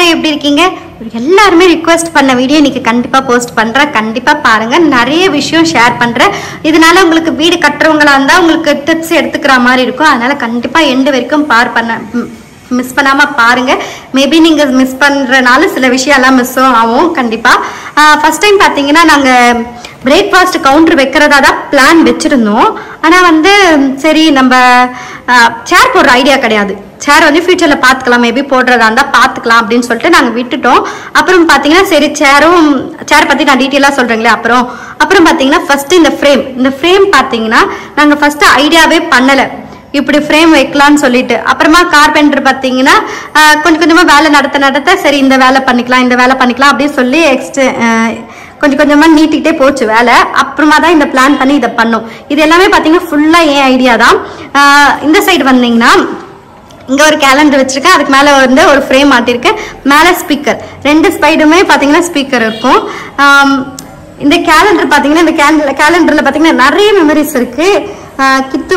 எல்லாரும் எப்படி இருக்கீங்க? எல்லாருமே ரிக்வெஸ்ட் பண்ண வீடியோ இன்னைக்கு கண்டிப்பா போஸ்ட் பண்றேன். கண்டிப்பா பாருங்க. நிறைய விஷயம் ஷேர் பண்றேன். இதனால உங்களுக்கு வீடு கட்டுறவங்களா இருந்தா உங்களுக்கு டிப்ஸ் எடுத்துக்கிற மாதிரி இருக்கும். அதனால கண்டிப்பா எண்டு வரைக்கும் மிஸ் பண்ணாம பாருங்க. மேபி நீங்க மிஸ் பண்றனால சில விஷயம் எல்லாம் மிஸ் ஆகும். கண்டிப்பா ஃபர்ஸ்ட் டைம் பாத்தீங்கன்னா நாங்க பிரேக்ஃபாஸ்ட் கவுண்டர் வைக்கிறதா தான் பிளான் வச்சிருந்தோம். ஆனா சரி நம்ம சேர் போடுற ஐடியா கிடையாது. சேர் ஃபியூச்சர்ல பாத்துக்கலாம், மேபி போடுறதா இருந்தா பாத்துக்கலாம் அப்படின்னு சொல்லிட்டு நாங்க விட்டுட்டோம். அப்புறம் பாத்தீங்கன்னா சரி சேர் பத்தி நான் டீட்டெயிலா சொல்றேங்களே. அப்புறம் பாத்தீங்கன்னா ஃபர்ஸ்ட் இந்த ஃப்ரேம் பாத்தீங்கன்னா நாங்க ஃபர்ஸ்ட் ஐடியாவே பண்ணல இப்படி ஃப்ரேம் வைக்கலாம்னு சொல்லிட்டு. அப்புறமா கார்பெண்டர் பாத்தீங்கன்னா கொஞ்சம் கொஞ்சமா வேலை நடத்த சரி இந்த வேலை பண்ணிக்கலாம் அப்படின்னு சொல்லி கொஞ்சம் கொஞ்சமா நீட்டிக்கிட்டே போச்சு வேலை. அப்புறமா தான் இந்த பிளான் பண்ணி இதை பண்ணோம். இது எல்லாமே பாத்தீங்கன்னா ஃபுல்லா என் ஐடியா தான். இந்த சைடு வந்தீங்கன்னா இங்க ஒரு கேலண்டர் வச்சிருக்கேன். அதுக்கு மேல ஒரு ஃப்ரேம் மாட்டிருக்கேன். மேல ஸ்பீக்கர், ரெண்டு சைடுமே பாத்தீங்கன்னா ஸ்பீக்கர் இருக்கும். இந்த கேலண்டர் பாத்தீங்கன்னா இந்த கேலண்டர்ல பாத்தீங்கன்னா நிறைய மெமரிஸ் இருக்கு. கித்து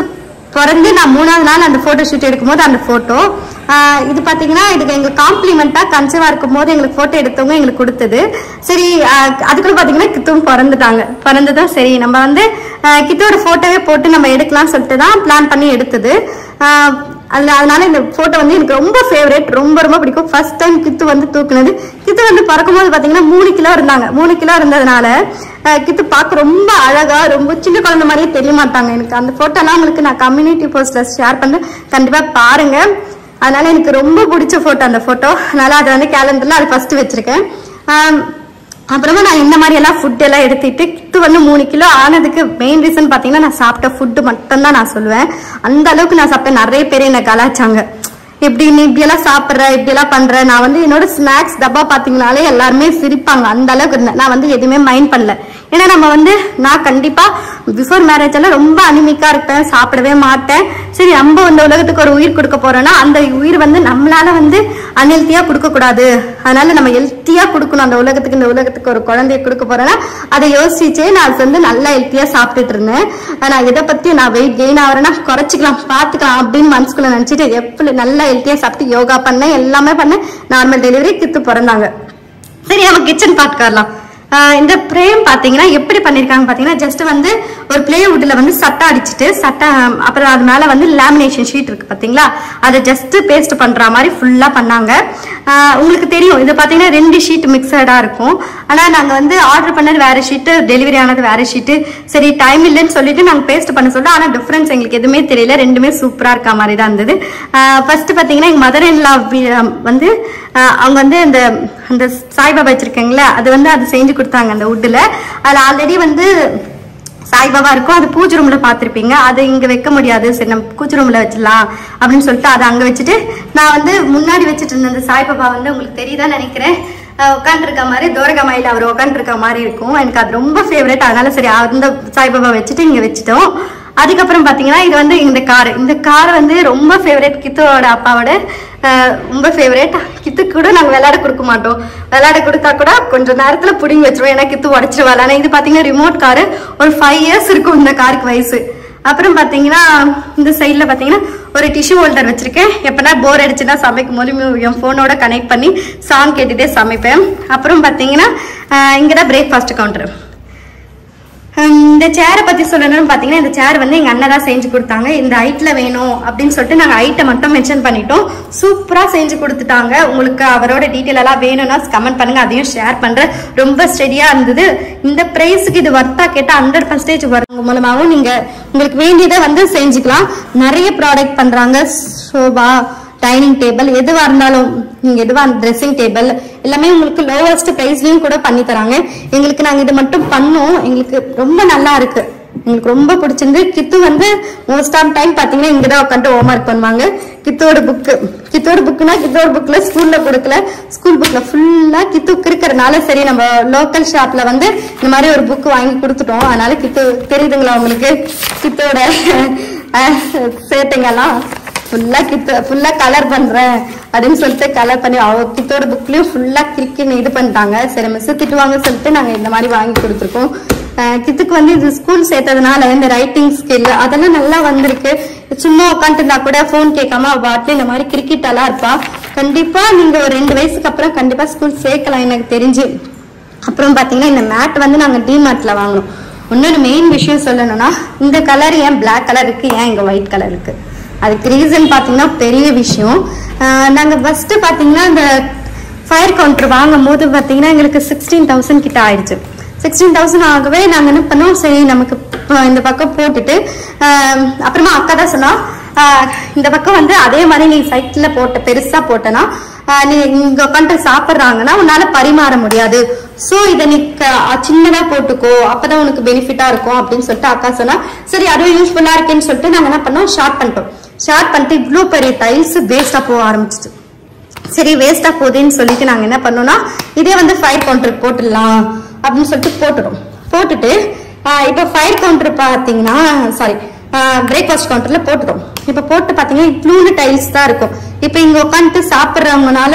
பிறந்து நான் 3வது நாள் அந்த போட்டோ ஷூட் எடுக்கும் போது அந்த போட்டோ இது பாத்தீங்கன்னா இதுக்கு எங்களுக்கு காம்ப்ளிமெண்டா கன்சீவா இருக்கும் போது எங்களுக்கு போட்டோ எடுத்தவங்க எங்களுக்கு கொடுத்தது. சரி அதுக்குள்ள பாத்தீங்கன்னா கித்துவும் பிறந்ததும் சரி நம்ம கித்தோட போட்டோவே போட்டு நம்ம எடுக்கலாம்னு சொல்லிட்டு தான் பிளான் பண்ணி எடுத்தது. அதனால இந்த போட்டோ எனக்கு ரொம்ப ஃபேவரட், ரொம்ப ரொம்ப பிடிக்கும். First time கித்து தூக்குனது. கித்து பறக்கும் போது பாத்தீங்கன்னா 3 கிலோ இருந்தாங்க. 3 கிலோ இருந்ததுனால கித்து பார்க்க ரொம்ப அழகா, ரொம்ப சின்ன குழந்தை மாதிரியே தெரிய மாட்டாங்க. எனக்கு அந்த போட்டோலாம் உங்களுக்கு நான் கம்யூனிட்டி போஸ்ட்ல ஷேர் பண்றேன், கண்டிப்பா பாருங்க. அதனால எனக்கு ரொம்ப பிடிச்ச போட்டோ அந்த போட்டோ. அதனால அதை கேலண்டர்ல அது ஃபர்ஸ்ட் வச்சிருக்கேன். அப்புறமா நான் இந்த மாதிரி எல்லாம் ஃபுட் எல்லாம் எடுத்துட்டு கித்து 3 கிலோ ஆனதுக்கு மெயின் ரீசன் பாத்தீங்கன்னா நான் சாப்பிட்ட ஃபுட்டு மட்டும் தான் நான் சொல்லுவேன். அந்த அளவுக்கு நான் சாப்பிட்டேன். நிறைய பேர் என்ன கலாச்சாங்க, எப்படி நீ இப்படி எல்லாம் சாப்பிட்ற, இப்படி எல்லாம் பண்ற. நான் என்னோட ஸ்நாக்ஸ் டப்பா பாத்தீங்கன்னாலே எல்லாருமே சிரிப்பாங்க. அந்த அளவுக்கு இருந்தேன். நான் எதுவுமே மைண்ட் பண்ணல. ஏன்னா நம்ம நான் கண்டிப்பா பிஃபோர் மேரேஜ் எல்லாம் ரொம்ப அனிமிக்கா இருப்பேன், சாப்பிடவே மாட்டேன். சரி நம்ம இந்த உலகத்துக்கு ஒரு உயிர் கொடுக்க போறோம்னா அந்த உயிர் நம்மளால அன்ஹெல்த்தியா கொடுக்க கூடாது. அதனால நம்ம ஹெல்த்தியா கொடுக்கணும் அந்த உலகத்துக்கு. இந்த உலகத்துக்கு ஒரு குழந்தைய கொடுக்க போறேன்னா அதை யோசிச்சே நான் நல்லா ஹெல்த்தியா சாப்பிட்டுட்டு இருந்தேன். நான் இதை பத்தி நான் வெயிட் கெயின் ஆகிறேன்னா குறைச்சிக்கலாம், பாத்துக்கலாம் அப்படின்னு மனசுக்குள்ள நினைச்சிட்டு எப்படி நல்லா ஹெல்த்தியா சாப்பிட்டு யோகா பண்ணேன், எல்லாமே பண்ணேன். நார்மல் டெலிவரி கித்து பிறந்தாங்க. சரி நம்ம கிச்சன் பார்க்கலாம். இந்த ஃப்ரேம் பாத்தீங்கன்னா எப்படி பண்ணிருக்காங்க பாத்தீங்கன்னா ஜஸ்ட் ஒரு பிளேவுட்ல சட்டை அடிச்சுட்டு அப்புறம் அது மேல லேமினேஷன் ஷீட் இருக்கு பாத்தீங்களா, அதை ஜஸ்ட் பேஸ்ட் பண்ற மாதிரி ஃபுல்லா பண்ணாங்க. உங்களுக்கு தெரியும் இது பாத்தீங்கன்னா 2 ஷீட் மிக்சடா இருக்கும். ஆனா நாங்க ஆர்டர் பண்ணது வேற ஷீட், டெலிவரி ஆனது வேற ஷீட். சரி டைம் இல்லைன்னு சொல்லிட்டு நாங்க பேஸ்ட் பண்ண சொல்லிட்டு, ஆனா டிஃபரன்ஸ் எங்களுக்கு எதுவுமே தெரியல. ரெண்டுமே சூப்பரா இருக்க மாதிரி தான் இருந்தது. ஃபர்ஸ்ட் பாத்தீங்கன்னா எங்க மதர் இன் லா அவங்க அந்த சாய்பாபா வச்சிருக்கீங்களா, அது செஞ்சு கொடுத்தாங்க அந்த வுட்ல. அதுல ஆல்ரெடி சாய்பாபா இருக்கும். அது பூஜை ரூம்ல பாத்திருப்பீங்க. அது இங்க வைக்க முடியாது, சரி நம்ம பூஜை ரூம்ல வச்சிடலாம் அப்படின்னு சொல்லிட்டு அதை அங்க வச்சுட்டு நான் முன்னாடி வச்சுட்டு இருந்த அந்த சாய்பாபா உங்களுக்கு தெரியுதான்னு நினைக்கிறேன். உட்காந்து இருக்க மாதிரி துரகமாயில அவர் உட்காந்து இருக்க மாதிரி இருக்கும். எனக்கு அது ரொம்ப ஃபேவரட். அதனால சரி அந்த சாய்பாபா வச்சுட்டு இங்க வச்சுட்டோம். அதுக்கப்புறம் பாத்தீங்கன்னா இது இந்த கார் ரொம்ப ஃபேவரட். கித்தோட அப்பாவோட ரொம்ப ஃபேவரட். கித்துக்கு கூட நாங்க விளையாட கொடுக்க மாட்டோம். விளையாட கொடுத்தா கூட கொஞ்சம் நேரத்துல புடிங்கி வச்சிருவோம், ஏன்னா கித்து உடச்சிருவாள். ஆனா இது பாத்தீங்கன்னா ரிமோட் காரு. ஒரு 5 இயர்ஸ் இருக்கும் இந்த காருக்கு வயசு. அப்புறம் பாத்தீங்கன்னா இந்த சைட்ல பாத்தீங்கன்னா ஒரு டிஷ்யூ ஹோல்டர் வச்சிருக்கேன். எப்பனா போர் அடிச்சுன்னா சமைக்கும் போது என் போனோட கனெக்ட் பண்ணி சாங் கேட்டுட்டே சமைப்பேன். அப்புறம் பாத்தீங்கன்னா இங்கதான் பிரேக்ஃபாஸ்ட் கவுண்டர். இந்த சேரை பத்தி சொல்லணும்னு பாத்தீங்கன்னா இந்த சேர் எங்க அண்ணன் தான் செஞ்சு கொடுத்தாங்க. இந்த ஹைட்ல வேணும் அப்படின்னு சொல்லிட்டு நாங்க ஹைட்டை மட்டும் மென்ஷன் பண்ணிட்டோம். சூப்பரா செஞ்சு கொடுத்துட்டாங்க. உங்களுக்கு அவரோட டீட்டெயில் எல்லாம் வேணும்னா கமெண்ட் பண்ணுங்க, அதையும் ஷேர் பண்றேன். ரொம்ப ஸ்டெடியா இருந்தது. இந்த பிரைஸுக்கு இது வர்த்தா கேட்டா 100% வரும். மூலமாகவும் நீங்க உங்களுக்கு வேண்டியதை செஞ்சுக்கலாம். நிறைய ப்ராடக்ட் பண்றாங்க. சோபா, டைனிங் டேபிள், எதுவா இருந்தாலும் நீங்க ட்ரெஸ்ஸிங் டேபிள் எல்லாமே உங்களுக்கு லோவஸ்ட் பிரைஸ்லயும் கூட பண்ணி தராங்க. எங்களுக்கு நாங்க இது மட்டும் பண்ணோம். எங்களுக்கு ரொம்ப நல்லா இருக்கு. எங்களுக்கு ரொம்ப பிடிச்சிருந்து. கித்து மோஸ்ட் ஆஃப் டைம் பாத்தீங்கன்னா இங்கதான் உட்காந்து ஹோம்ஒர்க் பண்ணுவாங்க. கித்தோட புக்குனா கித்தோட புக்ல ஸ்கூல்ல கொடுக்கல, ஸ்கூல் புக்ல ஃபுல்லா கித்துக்கு இருக்கிறதுனால சரி நம்ம லோக்கல் ஷாப்ல இந்த மாதிரி ஒரு புக் வாங்கி கொடுத்துட்டோம். அதனால கித்து தெரியுதுங்களா உங்களுக்கு, கித்தோட சேட்டைங்கெல்லாம் ஃபுல்லா கலர் பண்றேன் அப்படின்னு சொல்லிட்டு கலர் பண்ணி கித்தோட புக்லயும் ஃபுல்லா கிறுக்கின்னு இது பண்ணிட்டாங்க. சரி மிஸ் திட்டுவாங்க சொல்லிட்டு நாங்க இந்த மாதிரி வாங்கி கொடுத்துருக்கோம். கித்துக்கு இது ஸ்கூல் சேர்த்ததுனால இந்த ரைட்டிங் ஸ்கில் அதெல்லாம் நல்லா வந்திருக்கு. சும்மா உட்காந்துருந்தா கூட போன் கேட்காம பாட்டுல இந்த மாதிரி கிரிக்கெட் எல்லாம் இருப்பா. கண்டிப்பா நீங்க ஒரு 2 வயசுக்கு அப்புறம் இதுக்கப்புறம் கண்டிப்பா ஸ்கூல் சேர்க்கலாம் எனக்கு தெரிஞ்சு. அப்புறம் பாத்தீங்கன்னா இந்த மேட் வந்து நாங்க டிமார்ட்ல வாங்கணும். இன்னொரு மெயின் விஷயம் சொல்லணும்னா, இந்த கலர் ஏன் பிளாக் கலர் இருக்கு, ஏன் இங்க ஒயிட் கலர் இருக்கு, அதுக்கு ரீசன் பாத்தீங்கன்னா பெரிய விஷயம். நாங்க ஃபர்ஸ்ட் பாத்தீங்கன்னா இந்த ஃபயர் கவுண்டர் வாங்கும் போது பாத்தீங்கன்னா எங்களுக்கு 16,000 கிட்ட ஆயிடுச்சு. 16,000 ஆகவே நாங்க என்ன பண்ணோம், சரி நமக்கு இந்த பக்கம் போட்டுட்டு அப்புறமா அக்கா தான் சொன்னா, இந்த பக்கம் வந்து அதே மாதிரி நீ சைட்ல போட்ட பெருசா போட்டனா நீ இங்க உட்காந்து சாப்பிடுறாங்கன்னா உன்னால பரிமாற முடியாது, சோ இதை நீ சின்னதா போட்டுக்கோ, அப்பதான் உனக்கு பெனிஃபிட்டா இருக்கும் அப்படின்னு சொல்லிட்டு அக்கா சொன்னா. சரி அதுவும் யூஸ்ஃபுல்லா இருக்குன்னு சொல்லிட்டு நாங்க என்ன பண்ணோம், ஷார்ட் பண்ணிட்டோம். ஷார்ட் பண்ணிட்டு இவ்வளவு பெரிய டைல்ஸ் வேஸ்டா போக ஆரம்பிச்சிட்டு, சரி வேஸ்டா போகுதுன்னு சொல்லிட்டு நாங்க என்ன பண்ணோம்னா, இதே வந்து ஃபயர் கவுண்டர் போட்டுடலாம் அப்படின்னு சொல்லிட்டு போட்டுட்டோம். போட்டுட்டு இப்ப ஃபயர் கவுண்டர் பாத்தீங்கன்னா சாரி பிரேக்ஃபாஸ்ட் கவுண்டர்ல போட்டுட்டோம். இப்ப போட்டு பாத்தீங்கன்னா இவ்வளவு டைல்ஸ் தான் இருக்கும். இப்ப இங்க உட்காந்துட்டு சாப்பிடுறவங்கனால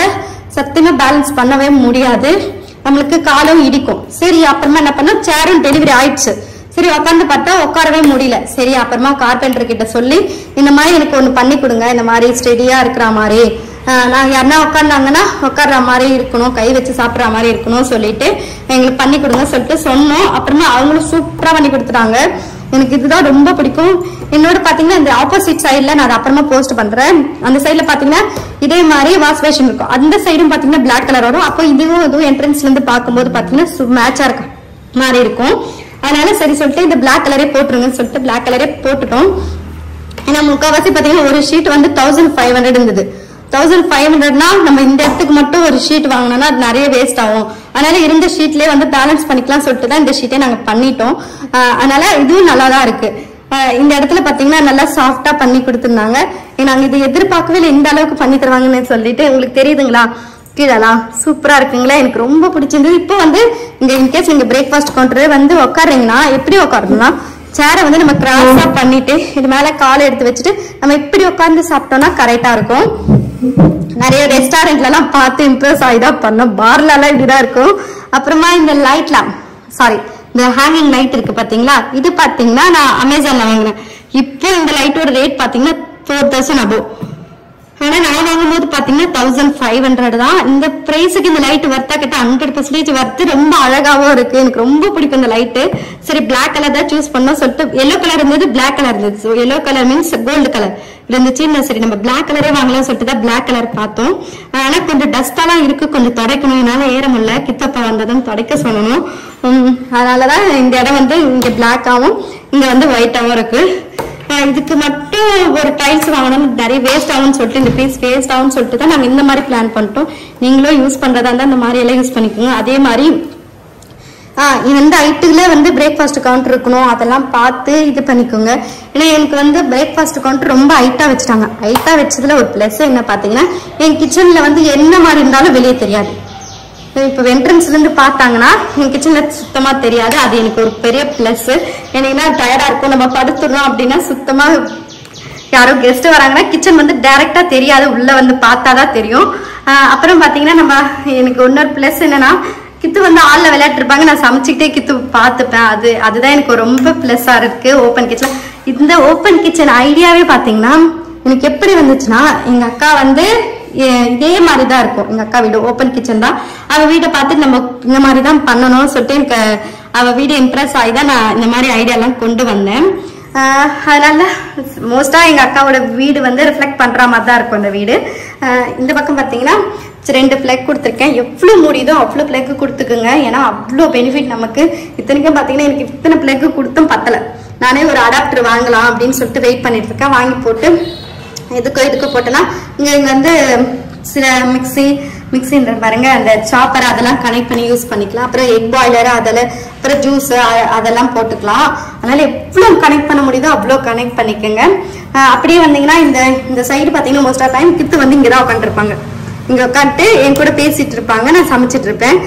சத்தியமா பேலன்ஸ் பண்ணவே முடியாது, நம்மளுக்கு காலும் இடிக்கும். சரி அப்புறமா என்ன பண்ணோம், சேரும் டெலிவரி ஆயிடுச்சு. சரி உட்காந்து பார்த்தா உட்காரவே முடியல. சரி அப்புறமா கார்பெண்டர் கிட்ட சொல்லி இந்த மாதிரி எனக்கு ஒண்ணு பண்ணி கொடுங்க, இந்த மாதிரி ஸ்டெடியா இருக்கிற மாதிரி, நாங்க யாருன்னா உட்காந்தாங்கன்னா உட்கார்ற மாதிரி இருக்கணும், கை வச்சு சாப்பிட்ற மாதிரி இருக்கணும் சொல்லிட்டு எங்களுக்கு பண்ணி கொடுங்க சொல்லிட்டு சொன்னோம். அப்புறமா அவங்களும் சூப்பரா பண்ணி கொடுத்துட்டாங்க. எனக்கு இதுதான் ரொம்ப பிடிக்கும். என்னோட பாத்தீங்கன்னா இந்த ஆப்போசிட் சைட்ல நான் அதை அப்புறமா போஸ்ட் பண்றேன். அந்த சைட்ல பாத்தீங்கன்னா இதே மாதிரி வாஷ் பேஷன் இருக்கும், அந்த சைடும் பாத்தீங்கன்னா பிளாக் கலர் வரும். அப்போ இதுவும் என்ட்ரன்ஸ்ல இருந்து பார்க்கும்போது பாத்தீங்கன்னா மேட்சா இருக்க மாதிரி இருக்கும். அதனால சரி சொல்லிட்டு இந்த பிளாக் கலரே போட்டுருங்கன்னு சொல்லிட்டு பிளாக் கலரே போட்டுட்டோம். ஏன்னா முக்கால்வாசி பாத்தீங்கன்னா ஒரு ஷீட் வந்து 1500 இருந்தது. 1500னா நம்ம இந்த இடத்துக்கு மட்டும் ஒரு ஷீட் வாங்கினோம்னா அது நிறைய வேஸ்ட் ஆகும். அதனால இருந்த ஷீட்லயே வந்து பேலன்ஸ் பண்ணிக்கலாம் சொல்லிட்டு தான் இந்த ஷீட்டே நாங்க பண்ணிட்டோம். அதனால இதுவும் நல்லா தான் இருக்கு. இந்த இடத்துல பாத்தீங்கன்னா நல்லா சாஃப்டா பண்ணி கொடுத்துருந்தாங்க. நாங்க இது எதிர்பார்க்கவே இல்லை இந்த அளவுக்கு பண்ணி தருவாங்கன்னு சொல்லிட்டு. உங்களுக்கு தெரியுதுங்களா கீழலாம் சூப்பரா இருக்குங்களா, எனக்கு ரொம்ப பிடிச்சிருந்தது. இப்போ வந்து இங்க இன்கேஸ் நீங்க பிரேக்ஃபாஸ்ட் கவுண்டர் வந்து உட்காருங்கன்னா எப்படி உட்காரணும்னா, சேரை வந்து நம்ம கிராஸா பண்ணிட்டு இது மேல காலை எடுத்து வச்சுட்டு நம்ம இப்படி உட்கார்ந்து சாப்பிட்டோம்னா கரெக்டா இருக்கும். நிறைய ரெஸ்டாரண்ட்ல எல்லாம் பார்த்து இம்ப்ரெஸ் ஆகிதான் பண்ணோம், பார்ல எல்லாம் இப்படிதான் இருக்கும். அப்புறமா இந்த லைட் லேம்ப் சாரி இந்த ஹேங்கிங் லைட் இருக்கு பாத்தீங்களா, இது பாத்தீங்கன்னா நான் அமேசான்ல வாங்கினேன். இப்போ இந்த லைட்டோட ரேட் பாத்தீங்கன்னா 4000 above. ஆனா நான் வாங்கும்போது பாத்தீங்கன்னா 1500 தான். இந்த பிரைஸுக்கு இந்த லைட் வர்த்தா கிட்ட 100% வர்த்து. ரொம்ப அழகாவும் இருக்கு, எனக்கு ரொம்ப பிடிக்கும் இந்த லைட்டு. சரி பிளாக் கலர் தான் சூஸ் பண்ணோம் சொல்லிட்டு, எல்லோ கலர் இருந்தது பிளாக் கலர் இருந்தது. Yellow colour means gold colour இருந்துச்சு. சரி நம்ம பிளாக் கலரே வாங்கலாம் சொல்லிட்டு தான் பிளாக் கலர் பார்த்தோம். ஆனா கொஞ்சம் டஸ்டாலாம் இருக்கு, கொஞ்சம் துடைக்கணும், என்னால ஏற முடியல, கித்தப்பா வந்ததும் துடைக்க சொல்லணும். அதனாலதான் இந்த இடம் வந்து இங்க பிளாக்காவும் இங்க வந்து ஒயிட்டாவும் இருக்கு. இதுக்கு மட்டும் ஒரு டைல்ஸ் வாங்கணும், நிறைய வேஸ்ட் ஆகும்னு சொல்லிட்டு இந்த பீஸ் வேஸ்ட் ஆகும்னு சொல்லிட்டு தான் நாங்க இந்த மாதிரி பிளான் பண்ணிட்டோம். நீங்களும் யூஸ் பண்றதா இருந்தா இந்த மாதிரி எல்லாம் யூஸ் பண்ணிக்கோங்க. அதே மாதிரி இந்த ஹைட்டுல வந்து பிரேக்ஃபாஸ்ட் கவுண்டர் இருக்கணும், அதெல்லாம் பார்த்து இது பண்ணிக்கோங்க. ஏன்னா எனக்கு வந்து பிரேக்ஃபாஸ்ட் கவுண்டர் ரொம்ப ஹைட்டா வச்சுட்டாங்க. ஹைட்டா வச்சதுல ஒரு பிளஸ் என்ன பாத்தீங்கன்னா, என் கிச்சன்ல வந்து என்ன மாதிரி இருந்தாலும் வெளியே தெரியாது. இப்போ என்ட்ரன்ஸ்ல இருந்து பார்த்தாங்கன்னா என் கிச்சன்ல சுத்தமா தெரியாது, அது எனக்கு ஒரு பெரிய பிளஸ். ஏன்னா டயர்டா இருக்கும், நம்ம படுத்துறோம் அப்படின்னா சுத்தமா யாரோ கெஸ்ட் வராங்கன்னா கிச்சன் வந்து டைரக்டா தெரியாது, உள்ள வந்து பார்த்தாதான் தெரியும். அப்புறம் பாத்தீங்கன்னா நம்ம எனக்கு இன்னொரு பிளஸ் என்னன்னா, கித்து வந்து ஆள்ல விளையாட்டு இருப்பாங்க, நான் சமைச்சுக்கிட்டே கித்து பார்த்துப்பேன். அதுதான் எனக்கு ரொம்ப பிளஸ்ஸா இருக்கு ஓப்பன் கிச்சன். இந்த ஓப்பன் கிச்சன் ஐடியாவே பாத்தீங்கன்னா எனக்கு எப்படி வந்துச்சுன்னா, எங்க அக்கா வந்து இதே மாதிரிதான் இருக்கும். எங்க அக்கா வீடு ஓப்பன் கிச்சன் தான். அவ வீட்டை பார்த்துட்டு நம்ம இந்த மாதிரிதான் பண்ணணும்னு சொல்லிட்டு எனக்கு அவ வீடு இம்ப்ரெஸ் ஆகிதான் நான் இந்த மாதிரி ஐடியா எல்லாம் கொண்டு வந்தேன். அதனால மோஸ்டா எங்க அக்காவோட வீடு வந்து ரிஃப்ளெக்ட் பண்ற மாதிரி தான் இருக்கும் இந்த வீடு. இந்த பக்கம் பாத்தீங்கன்னா 2 பிளக் கொடுத்துருக்கேன். எவ்வளவு முடியுதோ அவ்வளவு பிளக் கொடுத்துக்குங்க, ஏன்னா அவ்வளோ பெனிஃபிட் நமக்கு. இத்தனைக்கும் பாத்தீங்கன்னா எனக்கு இத்தனை பிளக் கொடுத்தும் பத்தல. நானே ஒரு அடாப்டர் வாங்கலாம் அப்படின்னு சொல்லிட்டு வெயிட் பண்ணிட்டு இருக்கேன். வாங்கி போட்டு இதுக்கு போட்டோன்னா இங்க வந்து சில மிக்ஸின்ற பாருங்க, அந்த சாப்பர் அதெல்லாம் கனெக்ட் பண்ணி யூஸ் பண்ணிக்கலாம். அப்புறம் எக் பாய்லர் அதெல்லாம், அப்புறம் ஜூஸ் அதெல்லாம் போட்டுக்கலாம். அதனால எவ்வளவு கனெக்ட் பண்ண முடியுதோ அவ்வளோ கனெக்ட் பண்ணிக்கோங்க. அப்படியே வந்தீங்கன்னா இந்த சைடு பாத்தீங்கன்னா மோஸ்ட் ஆஃப் டைம் கித்து வந்து இங்கதான் உட்காந்துருப்பாங்க. இங்க உட்காந்துட்டு என் கூட பேசிட்டு இருப்பாங்க, நான் சமைச்சிட்டு இருப்பேன்.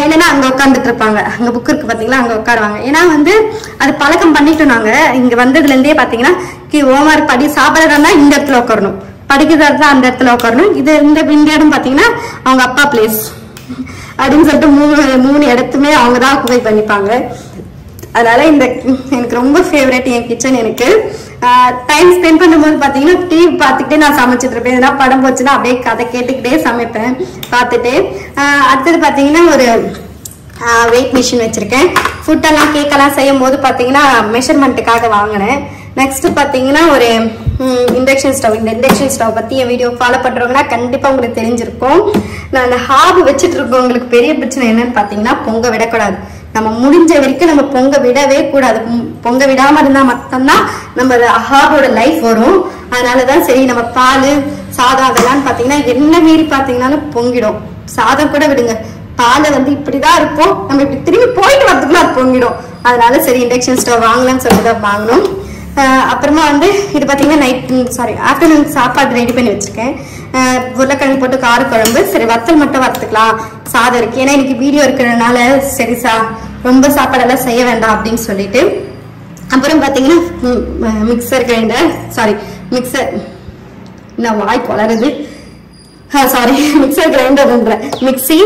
இல்லைன்னா அங்க உட்காந்துட்டு இருப்பாங்க, அங்க புக் இருக்கு பாத்தீங்களா, அங்க உட்காருவாங்க. ஏன்னா வந்து அது பழக்கம் பண்ணிட்டோம் நாங்க. இங்க வந்ததுல இருந்தே பாத்தீங்கன்னா ஹோம்ஒர்க் படி சாப்பிடறதா இந்த இடத்துல உட்காரணும், படிக்கிறதா அந்த இடத்துல உட்காரணும். இந்த இடம் பாத்தீங்கன்னா அவங்க அப்பா பிளேஸ் அப்படின்னு சொல்லிட்டு மூணு இடத்துமே அவங்கதான் ஆக்குபை பண்ணிப்பாங்க. அதனால எனக்கு ரொம்ப ஃபேவரட் என் கிச்சன். எனக்கு டைம் ஸ்பெண்ட் பண்ணும்போது பாத்தீங்கன்னா டிவி பார்த்துக்கிட்டே நான் சமைச்சிட்டு இருப்பேன். எதனா படம் போச்சுன்னா அப்படியே கதை கேட்டுக்கிட்டே சமைப்பேன் பார்த்துட்டு. அடுத்தது பாத்தீங்கன்னா ஒரு வெயிட் மிஷின் வச்சிருக்கேன். ஃபுட்டெல்லாம் கேக்கெல்லாம் செய்யும் போது பாத்தீங்கன்னா மெஷர்மெண்ட்டுக்காக வாங்கினேன். நெக்ஸ்ட் பாத்தீங்கன்னா ஒரு இண்டக்ஷன் ஸ்டவ். இந்த இண்டக்ஷன் ஸ்டவ் பத்தி என் வீடியோ ஃபாலோ பண்றவங்கன்னா கண்டிப்பா உங்களுக்கு தெரிஞ்சிருக்கும். நான் அந்த ஹாப் வச்சுட்டு இருக்கோம். உங்களுக்கு பெரிய பிரச்சனை என்னன்னு பாத்தீங்கன்னா பொங்க விடக்கூடாது. நம்ம முடிஞ்ச வரைக்கும் நம்ம பொங்க விடவே கூடாது. பொங்க விடாம இருந்தா மட்டும்தான் நம்ம ஹாபோட லைஃப் வரும். அதனாலதான் சரி நம்ம பால் சாதம் அதெல்லாம் பாத்தீங்கன்னா என்ன மீறி பாத்தீங்கன்னாலும் பொங்கிடும். சாதம் கூட விடுங்க, பாலை இப்படிதான் இருப்போம், நம்ம இப்படி திரும்பி போயிட்டு வரதுக்குள்ள அது பொங்கிடும். அதனால சரி இண்டக்ஷன் ஸ்டவ் வாங்கலாம்னு சொல்லிதான் வாங்கணும். அப்புறமா இது பாத்தீங்கன்னா ஆஃப்டர்நூன் சாப்பாடு ரெடி பண்ணி வச்சிருக்கேன். உருளைக்கிழங்கு போட்டு கார குழம்பு. சரி வத்தல் மட்டும் வறுத்துக்கலாம், சாதம் இருக்கு. ஏன்னா எனக்கு வீடியோ இருக்கிறதுனால சரி ரொம்ப சாப்பாடெல்லாம் செய்ய வேண்டாம் அப்படின்னு சொல்லிட்டு. அப்புறம் பாத்தீங்கன்னா மிக்சர் கிரைண்டர் மிக்சர் என்ன வாய் குளருது மிக்சர் கிரைண்டர் மிக்சி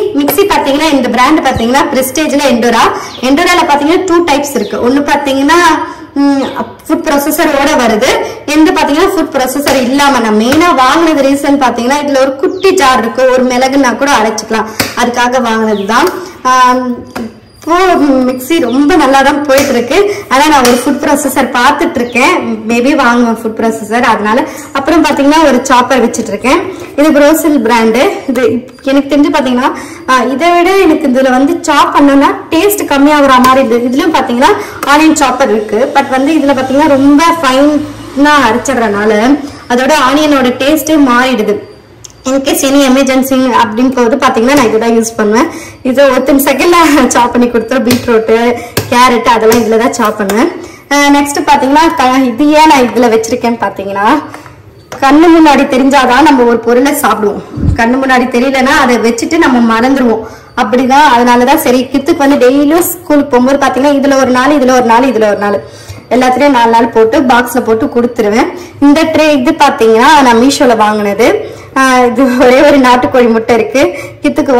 பாத்தீங்கன்னா இந்த பிராண்ட் பாத்தீங்கன்னா பிரெஸ்டேஜ்ல எண்டோரால பாத்தீங்கன்னா 2 டைப்ஸ் இருக்கு. ஒன்னு பாத்தீங்கன்னா ஃபுட் ப்ராசஸரோட வருது, எந்த பாத்தீங்கன்னா ஃபுட் ப்ராசஸர் இல்லாம. நான் மெயினா வாங்கினது ரீசன் பாத்தீங்கன்னா இதுல ஒரு குட்டி ஜார் இருக்கு, ஒரு மிளகுன்னா கூட அரைச்சிக்கலாம், அதுக்காக வாங்கினதுதான். மிக்சி ரொம்ப நல்லா தான் போயிட்டு இருக்கு. ஆனா நான் ஒரு ஃபுட் ப்ராசஸர் பார்த்துட்டு இருக்கேன், மேபி வாங்குவேன் ஃபுட் ப்ராசஸர். அதனால அப்புறம் பாத்தீங்கன்னா ஒரு சாப்பர் வச்சுட்டு இருக்கேன். இது ப்ரோசில் பிராண்டு. இது எனக்கு தெரிஞ்சு பாத்தீங்கன்னா இதை விட எனக்கு இதுல சாப் பண்ணோம்னா டேஸ்ட் கம்மியாகிற மாதிரி இருக்கு. இதுலயும் பாத்தீங்கன்னா ஆனியன் சாப்பர் இருக்கு. பட் இதுல பாத்தீங்கன்னா ரொம்ப ஃபைனா அரைச்சிடுறதுனால அதோட ஆனியனோட டேஸ்டே மாறிடுது. இன்கேஸ் எனி எமர்ஜென்சி அப்படின்னு போது பாத்தீங்கன்னா நான் இதுதான் யூஸ் பண்ணுவேன். இது 1 செகண்ட்ல சாப் பண்ணி கொடுத்துரும். பீட்ரூட்டு கேரட் அதெல்லாம் இதுலதான் சாப் பண்ணுவேன். நெக்ஸ்ட் பாத்தீங்கன்னா இது ஏன் நான் இதுல வச்சிருக்கேன்னு பாத்தீங்கன்னா கண்ணு முன்னாடி தெரிஞ்சாதான் நம்ம ஒரு பொருளை சாப்பிடுவோம். கண்ணு முன்னாடி தெரியலன்னா அதை வச்சுட்டு நம்ம மறந்துடுவோம். அப்படிதான். அதனாலதான் சரி கித்துக்கு டெய்லியும் ஸ்கூலுக்கு போகும்போது பாத்தீங்கன்னா இதுல ஒரு நாள் எல்லாத்துலயும் 4 நாள் போட்டு பாக்ஸ்ல போட்டு கொடுத்துருவேன். இந்த ட்ரே இது பாத்தீங்கன்னா நான் மீஷோல வாங்கினது. இது ஒரே ஒரு நாட்டுக்கோழி முட்டை இருக்கு. கித்துக்கு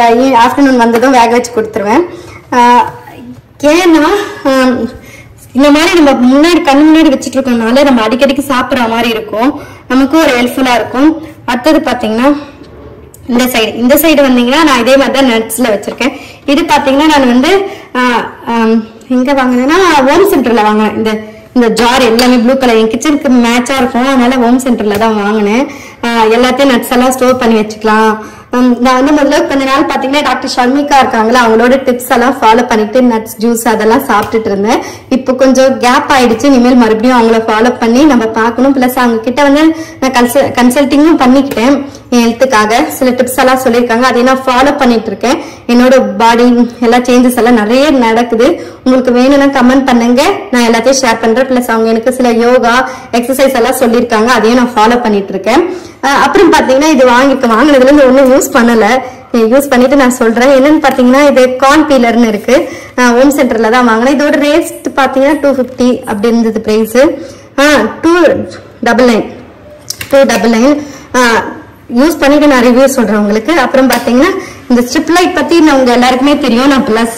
ஆஃப்டர்நூன் வந்ததும் வேக வச்சு கொடுத்துருவேன். ஏன்னா இந்த மாதிரி நம்ம கண்ணு முன்னாடி வச்சுட்டு இருக்கோம்னால நம்ம அடிக்கடிக்கு சாப்பிட்ற மாதிரி இருக்கும், நமக்கும் ஒரு ஹெல்ப்ஃபுல்லா இருக்கும். அடுத்தது பாத்தீங்கன்னா இந்த சைடு வந்தீங்கன்னா நான் இதே மாதிரிதான் நட்ஸ்ல வச்சிருக்கேன். இது பாத்தீங்கன்னா நான் எங்க வாங்கினேன்னா ஹோம் சென்டர்ல வாங்கினேன். இந்த ஜார் எல்லாமே ப்ளூ கலர் என் கிச்சனுக்கு மேட்சா இருக்கும். அதனால ஹோம் சென்டர்ல தான் வாங்கினேன். எல்லாத்தையும் நட்ஸ் எல்லாம் ஸ்டோர் பண்ணி வச்சுக்கலாம். நான் முதல்ல கொஞ்ச நாள் பாத்தீங்கன்னா டாக்டர் ஷர்மிகா இருக்காங்களா, அவங்களோட டிப்ஸ் எல்லாம் ஃபாலோ பண்ணிட்டு நட்ஸ் ஜூஸ் அதெல்லாம் சாப்பிட்டுட்டு இருந்தேன். இப்போ கொஞ்சம் கேப் ஆயிடுச்சு. இனிமேல் மறுபடியும் அவங்கள ஃபாலோ பண்ணி நம்ம பார்க்கணும். பிளஸ் அவங்க கிட்ட நான் கன்சல்டிங்கும் பண்ணிக்கிட்டேன். என் ஹெல்த்துக்காக சில டிப்ஸ் எல்லாம் சொல்லியிருக்காங்க, அதை நான் ஃபாலோ பண்ணிட்டு இருக்கேன். என்னோட பாடி எல்லா சேஞ்சஸ் எல்லாம் நிறைய நடக்குது. உங்களுக்கு வேணும்னா கமெண்ட் பண்ணுங்க, நான் எல்லாத்தையும் ஷேர் பண்றேன். பிளஸ் அவங்க எனக்கு சில யோகா எக்ஸசைஸ் எல்லாம் சொல்லியிருக்காங்க, அதையும் நான் ஃபாலோ பண்ணிட்டு இருக்கேன். அப்புறம் பாத்தீங்கன்னா இது வாங்கினதுல இருந்து ஒன்னும் யூஸ் பண்ணல, யூஸ் பண்ணிட்டு நான் சொல்றேன். என்னன்னு பாத்தீங்கன்னா இது கார்ன் பீலர்னு இருக்கு. ஹோம் சென்டர்ல தான் வாங்கினேன். இதோட ரேட் பாத்தீங்கன்னா 250 அப்படி இருந்தது பிரைஸ். 299 யூஸ் பண்ணிட்டு நான் ரிவ்யூ சொல்றேன் உங்களுக்கு. அப்புறம் பாத்தீங்கன்னா இந்த ஸ்ட்ரிப் லைட் பத்தி உங்க எல்லாருக்குமே தெரியும். நான் பிளஸ்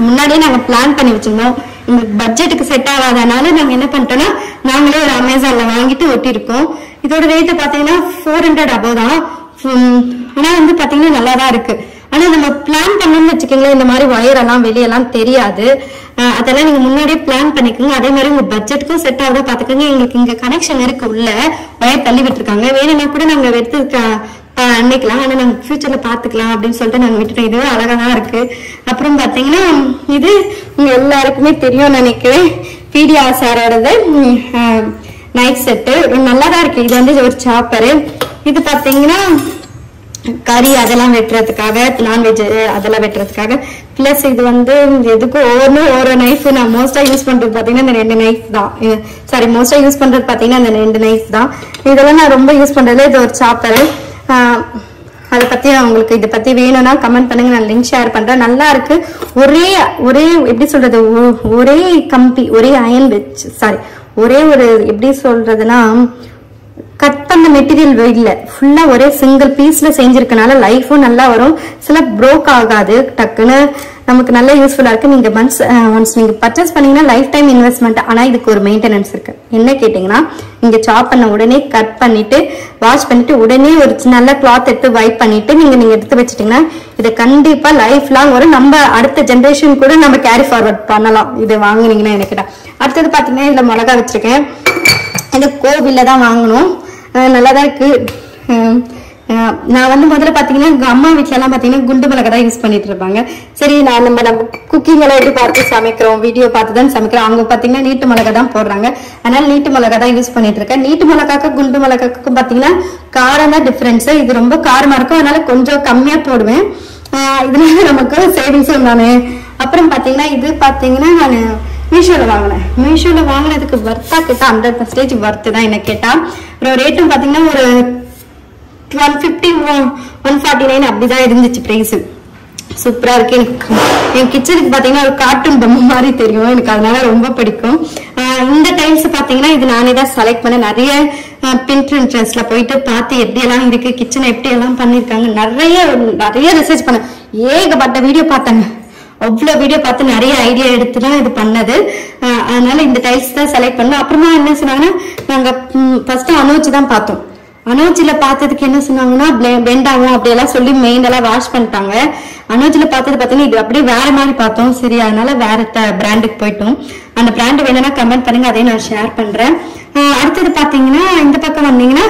முன்னாடியே நாங்க பிளான் பண்ணி வச்சிருந்தோம். எங்க பட்ஜெட்டுக்கு செட் ஆகாதனால நாங்க என்ன பண்ணிட்டோம்னா நாங்களே ஒரு அமேசான்ல வாங்கிட்டு ஒட்டிருக்கோம். இதோட ரேட்டு பாத்தீங்கன்னா 400 above தான். ஆனா பாத்தீங்கன்னா நல்லாதான் இருக்கு. ஆனா நம்ம பிளான் பண்ணணும்னு வச்சுக்கோங்களேன், இந்த மாதிரி ஒயர் எல்லாம் வெளியெல்லாம் தெரியாது. அதெல்லாம் நீங்க முன்னாடியே பிளான் பண்ணிக்கோங்க. அதே மாதிரி உங்க பட்ஜெட்டுக்கும் செட் ஆகுதா பாத்துக்கோங்க. எங்களுக்கு இங்க கனெக்ஷன் இருக்கு, உள்ள ஒயர் தள்ளி விட்டுருக்காங்க. வேணும்னா கூட நாங்க எடுத்து அன்னைக்கலாம், ஆனா நாங்க ஃபியூச்சர்ல பாத்துக்கலாம் அப்படின்னு சொல்லிட்டு நாங்க விட்டுட்டோம். இதுவே அழகாதான் இருக்கு. அப்புறம் பாத்தீங்கன்னா இது உங்க எல்லாருக்குமே தெரியும் நினைக்கிறேன், பீடியா சாரோடது நைட் செட்டு நல்லாதான் இருக்கு. இது ஒரு சாப்பரு. இது பாத்தீங்கன்னா கறி அதெல்லாம் வெட்டுறதுக்காக, நான்வெஜ் அதெல்லாம் வெட்டுறதுக்காக. பிளஸ் இது எதுக்கும் ஒவ்வொரு நைஃப் நான் மோஸ்டா யூஸ் பண்றது பாத்தீங்கன்னா இந்த 2 நைஃப் தான். மோஸ்டா யூஸ் பண்றது பாத்தீங்கன்னா இந்த 2 நைஃப் தான். இதெல்லாம் நான் ரொம்ப யூஸ் பண்றதுல இது ஒரு சாப்பரு. அதை பத்தி உங்களுக்கு இதை பத்தி வேணும்னா கமெண்ட் பண்ணுங்க, நான் லிங்க் ஷேர் பண்றேன். நல்லா இருக்கு. ஒரே எப்படி சொல்றது, ஒரே கம்பி, ஒரே அயன் வச்சு ஒரே ஒரு எப்படி சொல்றதுன்னா கட் பண்ண மெட்டீரியல் இல்ல, ஃபுல்லா ஒரே சிங்கிள் பீஸ்ல செஞ்சிருக்கனால லைஃபும் நல்லா வரும், சில ப்ரோக் ஆகாது, டக்குன்னு நமக்கு நல்ல யூஸ்ஃபுல்லா இருக்கு. நீங்க ஒன்ஸ் நீங்க பர்ச்சேஸ் பண்ணீங்கன்னா லைஃப் டைம் இன்வெஸ்ட்மெண்ட். ஆனா இதுக்கு ஒரு மெயின்டெனன்ஸ் இருக்கு. என்ன கேட்டீங்கன்னா, நீங்க சாப் பண்ண உடனே கட் பண்ணிட்டு வாஷ் பண்ணிட்டு உடனே ஒரு நல்ல கிளாத் எடுத்து வைப் பண்ணிட்டு நீங்க எடுத்து வச்சிட்டீங்கன்னா இதை கண்டிப்பா லைஃப் லாங் வரும். நம்ம அடுத்த ஜென்ரேஷன் கூட நம்ம கேரி ஃபார்வர்ட் பண்ணலாம் இது வாங்குனீங்கன்னா. எனக்கு அடுத்தது பாத்தீங்கன்னா இதுல மிளகா வச்சிருக்கேன். இது கோவில்ல தான் வாங்கணும், நல்லாதான் இருக்கு. நான் முதல்ல பாத்தீங்கன்னா எங்க அம்மா வீட்டுல எல்லாம் பாத்தீங்கன்னா குண்டு மிளகா தான் யூஸ் பண்ணிட்டு இருப்பாங்க. சரி நம்ம குக்கிங் எல்லாம் எப்படி பார்த்து சமைக்கிறோம், வீடியோ பார்த்து தான் சமைக்கிறோம். அவங்க பாத்தீங்கன்னா நீட்டு மிளகா தான் போடுறாங்க, அதனால நீட்டு மிளகா தான் யூஸ் பண்ணிட்டு இருக்கேன். நீட்டு மிளகாக்கு குண்டு மிளகாக்கும் பாத்தீங்கன்னா காரம் தான் டிஃபரன்ஸ். இது ரொம்ப காரமா இருக்கும், அதனால கொஞ்சம் கம்மியா போடுவேன். இதனால நமக்கு சேவிங்ஸும் தானே. அப்புறம் பாத்தீங்கன்னா இது பாத்தீங்கன்னா நான் மீஷோல வாங்கினேன். மீஷோல வாங்கினதுக்கு வர்த்தா கேட்டா 100% வர்த்து தான் என்ன கேட்டா. அப்புறம் ரேட்டும் பாத்தீங்கன்னா ஒரு 150 149 அப்படிதான் இருந்துச்சு பிரைஸ். சூப்பரா இருக்கு. எனக்கு என் கிச்சனுக்கு பாத்தீங்கன்னா ஒரு கார்ட்டூன் பொம்மை மாதிரி தெரியும், எனக்கு அதனால ரொம்ப பிடிக்கும். இந்த டைல்ஸ் பாத்தீங்கன்னா இது நானே தான் செலக்ட் பண்ண. நிறைய பின்ட்ரெஸ்ட்ல போயிட்டு பார்த்து எப்படி எல்லாம் இருக்கு, கிச்சனை எப்படி எல்லாம் பண்ணிருக்காங்க, நிறைய ரிசர்ச் பண்ண, ஏகப்பட்ட வீடியோ பார்த்தாங்க. அவ்வளவு வீடியோ பார்த்து நிறைய ஐடியா எடுத்துதான் இது பண்ணது. அதனால இந்த டைல்ஸ் தான் செலக்ட் பண்ணோம். அப்புறமா என்ன சொன்னாங்கன்னா, நாங்க ஃபர்ஸ்ட் அனோஜ் தான் பார்த்தோம். அனோஜில பார்த்ததுக்கு என்ன சொன்னாங்கன்னா பெண்ட் ஆகும் அப்படியெல்லாம் சொல்லி மெயின் எல்லாம் வாஷ் பண்ணிட்டாங்க. அனோஜில பார்த்தது பாத்தீங்கன்னா இது அப்படியே வேற மாதிரி பார்த்தோம். சரி, அதனால வேற பிராண்டுக்கு போயிட்டோம். அந்த பிராண்ட் வேணும்னா கமெண்ட் பண்ணுங்க, அதையும் நான் ஷேர் பண்றேன். அடுத்தது பாத்தீங்கன்னா இந்த பக்கம் வந்தீங்கன்னா